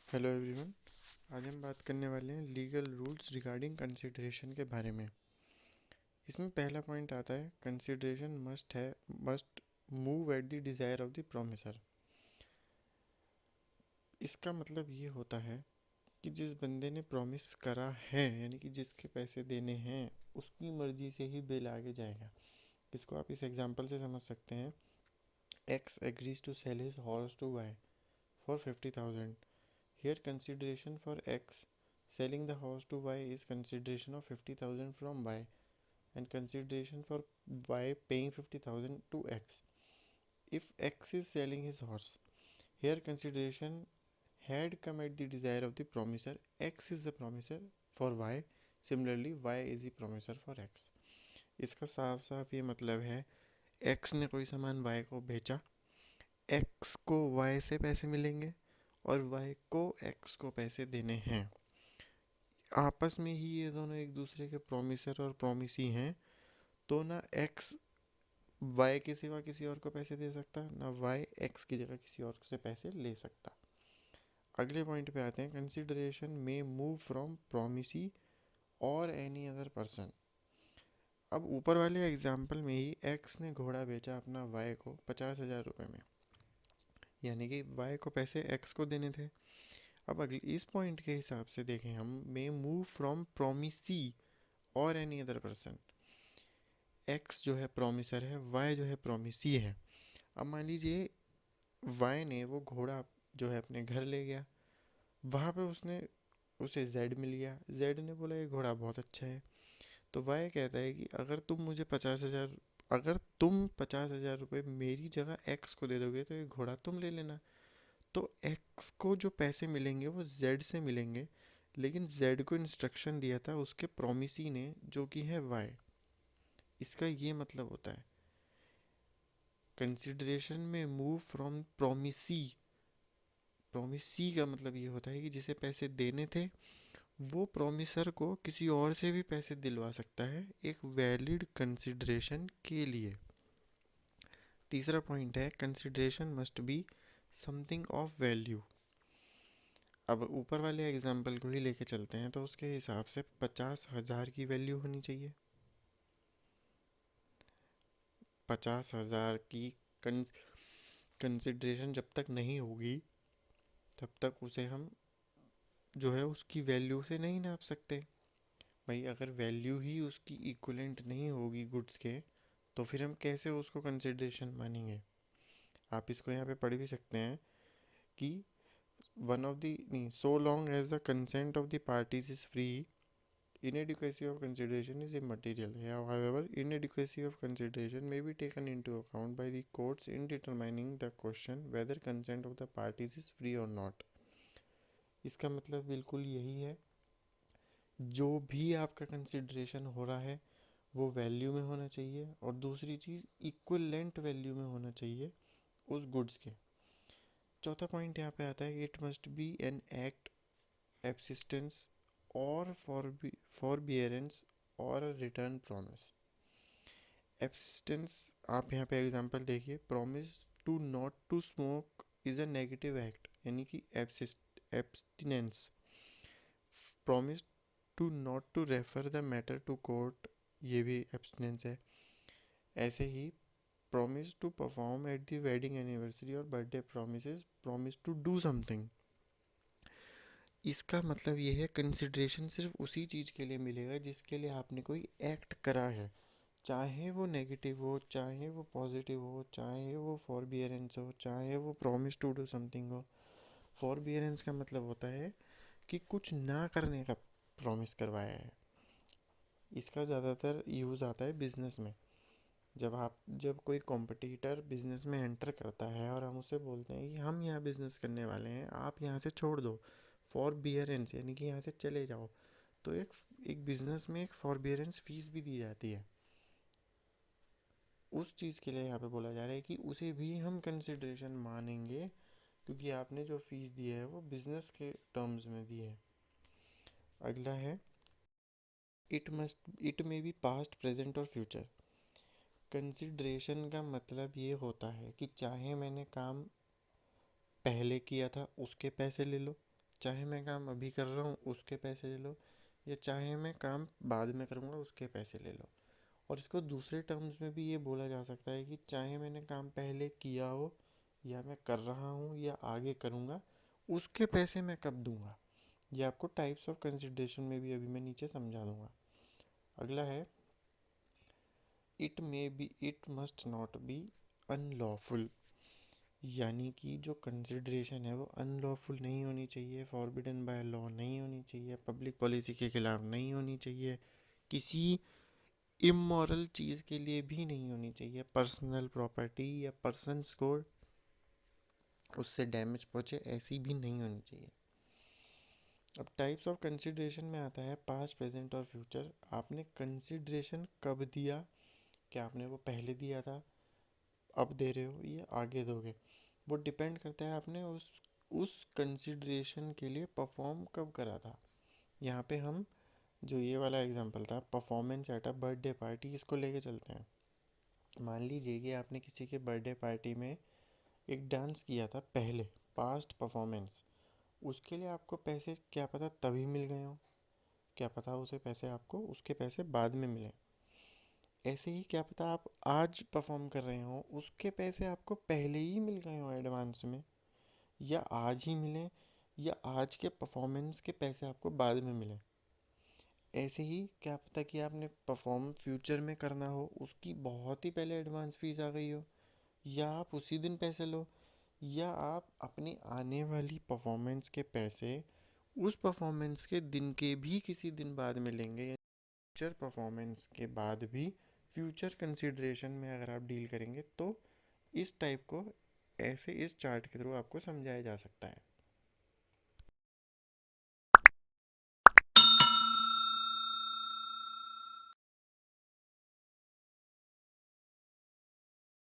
Hello everyone. आज हम बात करने वाले हैं लीगल रूल्स रिगार्डिंग कंसिडरेशन के बारे में। इसमें पहला पॉइंट आता है consideration must move at the desire of the promisor. इसका मतलब ये होता है कि जिस बंदे ने प्रॉमिस करा है यानी कि जिसके पैसे देने हैं उसकी मर्जी से ही बिल आगे जाएगा। इसको आप इस एग्जांपल से समझ सकते हैं। X agrees to sell his horse to Y for 50,000। Here consideration for X selling the horse to Y is consideration of 50,000 from Y and consideration for Y paying 50,000 to X. If X is selling his horse, here consideration had come at the desire of the promiser. X is the promiser for Y. Similarly, Y is the promiser for X. इसका साफ साफ ये मतलब है X ने कोई सामान Y को बेचा, X को Y से पैसे मिलेंगे और Y को X को पैसे देने हैं। आपस में ही ये दोनों एक दूसरे के प्रोमिसर और प्रोमिसी हैं, तो ना एक्स वाई के सिवा किसी और को पैसे दे सकता, ना वाई एक्स की जगह किसी और से पैसे ले सकता। अगले पॉइंट पे आते हैं, कंसिडरेशन में मूव फ्रॉम प्रोमिसी और एनी अदर पर्सन। अब ऊपर वाले एग्जाम्पल में ही एक्स ने घोड़ा बेचा अपना वाई को 50,000 रुपये में, यानी कि वाई को पैसे एक्स को देने थे। अब अगले इस पॉइंट के हिसाब से देखें हम, में मूव फ्रॉम प्रोमिसी और एनी अदर पर्सन। एक्स जो है प्रोमिसर है, वाई जो है प्रोमिसी है। अब मान लीजिए वाई ने वो घोड़ा जो है अपने घर ले गया, वहाँ पे उसने उसे जेड मिल गया। जेड ने बोला ये घोड़ा बहुत अच्छा है, तो वाई कहता है कि अगर तुम 50,000 रुपये मेरी जगह एक्स को दे दोगे तो ये घोड़ा तुम ले लेना। तो एक्स को जो पैसे मिलेंगे वो जेड से मिलेंगे, लेकिन जेड को इंस्ट्रक्शन दिया था उसके प्रोमिसी ने जो कि है वाई। इसका ये मतलब होता है कंसिडरेशन में मूव फ्रॉम प्रोमिसी। प्रोमिसी का मतलब ये होता है कि जिसे पैसे देने थे वो प्रोमिसर को किसी और से भी पैसे दिलवा सकता है एक वैलिड कंसिडरेशन के लिए। तीसरा पॉइंट है consideration must be something of value. अब ऊपर वाले एग्जाम्पल को ही लेके चलते हैं, तो उसके हिसाब से 50,000 की वैल्यू होनी चाहिए। 50,000 की कंसिडरेशन जब तक नहीं होगी तब तक उसे हम जो है उसकी वैल्यू से नहीं नाप सकते। भाई अगर वैल्यू ही उसकी इक्वलेंट नहीं होगी गुड्स के, तो फिर हम कैसे उसको कंसिडरेशन मानेंगे। आप इसको यहाँ पे पढ़ भी सकते हैं कि वन ऑफ द नहीं, so long as the consent of the parties is free, inadequacy of consideration is immaterial. However, inadequacy of consideration may be taken into account by the courts in determining the question whether consent of the parties is free or not. इसका मतलब बिल्कुल यही है, जो भी आपका consideration हो रहा है वो वैल्यू में होना चाहिए, और दूसरी चीज़ इक्विवेलेंट वैल्यू में होना चाहिए उस गुड्स के। चौथा पॉइंट यहाँ पे आता है, it must be an act abstinence और फॉरबियरेंस और रिटर्न प्रॉमिस। एब्सिस्टेंस आप यहाँ पे एग्जांपल देखिए, promise to not to smoke is a negative act यानी कि abstinence. Promise to not to refer the matter to court, ये भी एब्सटिनेंस है। ऐसे ही promise to perform at the wedding anniversary और birthday promise to do something. इसका मतलब ये है कंसिडरेशन सिर्फ उसी चीज़ के लिए मिलेगा जिसके लिए आपने कोई एक्ट करा है, चाहे वो नेगेटिव हो, चाहे वो पॉजिटिव हो, चाहे वो फॉरबियरेंस हो, चाहे वो प्रॉमिस टू डू समथिंग हो। फॉरबियरेंस का मतलब होता है कि कुछ ना करने का प्रॉमिस करवाया है। इसका ज़्यादातर यूज़ आता है बिजनेस में। जब कोई कॉम्पिटिटर बिजनेस में एंटर करता है और हम उसे बोलते हैं कि हम यहाँ बिजनेस करने वाले हैं, आप यहाँ से छोड़ दो, फॉरबियरेंस यानी कि यहाँ से चले जाओ, तो एक बिजनेस में एक फॉरबियरेंस फीस भी दी जाती है। उस चीज़ के लिए यहाँ पे बोला जा रहा है कि उसे भी हम कंसिडरेशन मानेंगे, क्योंकि आपने जो फीस दी है वो बिजनेस के टर्म्स में दी है। अगला है, it may be past present और फ्यूचर। कंसिडरेशन का मतलब ये होता है कि चाहे मैंने काम पहले किया था उसके पैसे ले लो, चाहे मैं काम अभी कर रहा हूँ उसके पैसे ले लो, या चाहे मैं काम बाद में करूँगा उसके पैसे ले लो। और इसको दूसरे टर्म्स में भी ये बोला जा सकता है कि चाहे मैंने काम पहले किया हो, या मैं कर रहा हूँ, या आगे करूँगा, उसके पैसे मैं कब दूंगा। ये आपको टाइप्स ऑफ कंसिडरेशन में भी अभी मैं नीचे समझा दूंगा। अगला है it must not be unlawful, यानी कि जो कंसिडरेशन है वो अनलॉफुल नहीं होनी चाहिए, फॉरबिडन बाय लॉ नहीं होनी चाहिए, पब्लिक पॉलिसी के खिलाफ नहीं होनी चाहिए, किसी इमोरल चीज़ के लिए भी नहीं होनी चाहिए, पर्सनल प्रॉपर्टी या पर्सन्स को उससे डैमेज पहुंचे ऐसी भी नहीं होनी चाहिए। अब टाइप्स ऑफ कंसिडरेशन में आता है पास्ट, प्रेजेंट और फ्यूचर। आपने कंसिडरेशन कब दिया, क्या आपने वो पहले दिया था, अब दे रहे हो, या आगे दोगे, वो डिपेंड करता है आपने उस कंसिडरेशन के लिए परफॉर्म कब करा था। यहाँ पे हम जो ये वाला एग्जांपल था performance at a birthday party, इसको लेके चलते हैं। मान लीजिए कि आपने किसी के बर्थडे पार्टी में एक डांस किया था पहले, पास्ट परफॉर्मेंस, उसके लिए आपको पैसे क्या पता तभी मिल गए हो, क्या पता उसे पैसे आपको उसके पैसे बाद में मिले। ऐसे ही क्या पता आप आज परफॉर्म कर रहे हो, उसके पैसे आपको पहले ही मिल गए हो एडवांस में, या आज ही मिले, या आज के परफॉर्मेंस के पैसे आपको बाद में मिले। ऐसे ही क्या पता कि आपने परफॉर्म फ्यूचर में करना हो, उसकी बहुत ही पहले एडवांस फीस आ गई हो, या आप उसी दिन पैसे लो, या आप अपनी आने वाली परफॉर्मेंस के पैसे उस परफॉर्मेंस के दिन के भी किसी दिन बाद मिलेंगे। फ्यूचर परफॉर्मेंस के बाद भी फ्यूचर कंसिडरेशन में अगर आप डील करेंगे तो इस टाइप को ऐसे इस चार्ट के थ्रू आपको समझाया जा सकता है।